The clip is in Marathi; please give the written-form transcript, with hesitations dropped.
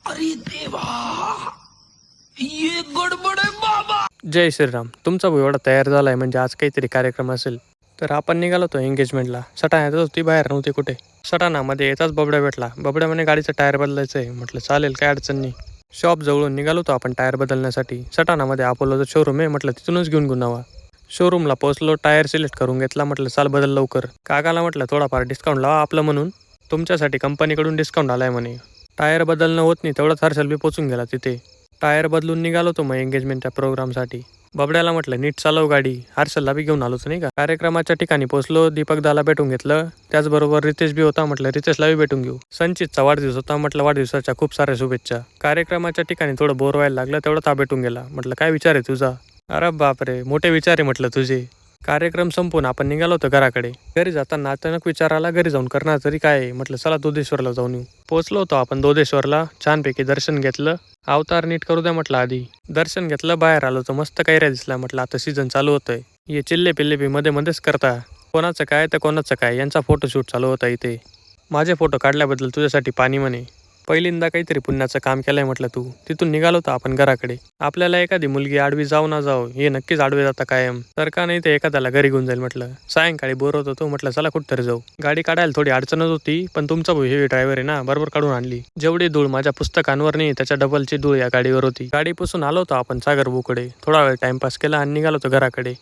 अरे देवा, ये गडबड आहे बाबा. जय श्रीराम. तुमचा भाऊ एवढा तयार झालाय म्हणजे आज काहीतरी कार्यक्रम असेल. तर आपण निघालो होतो एंगेजमेंटला. सटाणा येतच होती, बाहेर नव्हती कुठे. सटाणामध्ये येताच बबड्या भेटला. बबड्या म्हणे गाडीचं टायर बदलायचं आहे. म्हटलं चालेल, काय अडचण नाही. शॉप जवळून निघालो होतो आपण टायर बदलण्यासाठी. सटाणामध्ये अपोलोचं शोरूम आहे, म्हटलं तिथूनच घेऊन गुणावा. शोरूमला पोहोचलो, टायर सिलेक्ट करून घेतला. म्हटलं चाल बदल लवकर. काकाला म्हटलं थोडाफार डिस्काउंट लावा आपलं म्हणून. तुमच्यासाठी कंपनीकडून डिस्काउंट आलाय म्हणे. टायर बदलणं होत नाही तेवढाच हर्षल बी पोचून गेला तिथे. टायर बदलून निघालो तो मग एंगेजमेंटच्या प्रोग्रामसाठी. बबड्याला म्हटलं नीट चालव गाडी. हर्षलला बी घेऊन आलोच नाही का. कार्यक्रमाच्या ठिकाणी पोहोचलो. दीपकदाला भेटून घेतलं. त्याचबरोबर रितेश बी होता. म्हटलं रितेशला बी भेटून घेऊ. संचितचा वाढदिवस होता. म्हटलं वाढदिवसाच्या खूप साऱ्या शुभेच्छा. कार्यक्रमाच्या ठिकाणी थोडं बोर व्हायला लागलं, तेवढं ता भेटून गेला. म्हटलं काय विचार आहे तुझा? अरे बापरे, मोठे विचार आहे म्हटलं तुझे. कार्यक्रम संपून आपण निघालो होतो घराकडे. घरी जाताना अचानक विचार आला, घरी जाऊन करणार तरी काय आहे? म्हटलं चला दोदेश्वरला जाऊन येऊ. पोहोचलो होतो आपण दोदेश्वरला. छानपैकी दर्शन घेतलं. अवतार नीट करू द्या म्हटलं आधी. दर्शन घेतलं, बाहेर आलो तर मस्त कैऱ्या दिसला. म्हटलं आता सीझन चालू होतंय. हे चिल्ले पिल्ले बी मध्ये मध्येच करता. कोणाचं काय तर कोणाचं काय, यांचा फोटोशूट चालू होता इथे. माझे फोटो काढल्याबद्दल तुझ्यासाठी पाणी म्हणे. पहिल्यांदा काहीतरी पुण्याचं काम केलंय म्हटलं तू. तिथून निघालो होतो आपण घराकडे. आपल्याला एखादी मुलगी आडवी जाऊ ना जाऊ, हे नक्कीच आडवे जाता कायम. तर का नाही ते एखाद्याला घरी घेऊन जाईल म्हटलं. सायंकाळी बोर होत होतो, म्हटलं चला कुठतरी जाऊ. गाडी काढायला थोडी अडचणच होती, पण तुमचा भाऊ हेवी ड्रायव्हर आहे ना, बरोबर काढून आणली. जेवढी धूळ माझ्या पुस्तकांवर नाही त्याच्या डबलची धूळ या गाडीवर होती. गाडी पुसून आलो होतो आपण सागरभूकडे. थोडा वेळ टाइमपास केला आणि निघालो होतो घराकडे.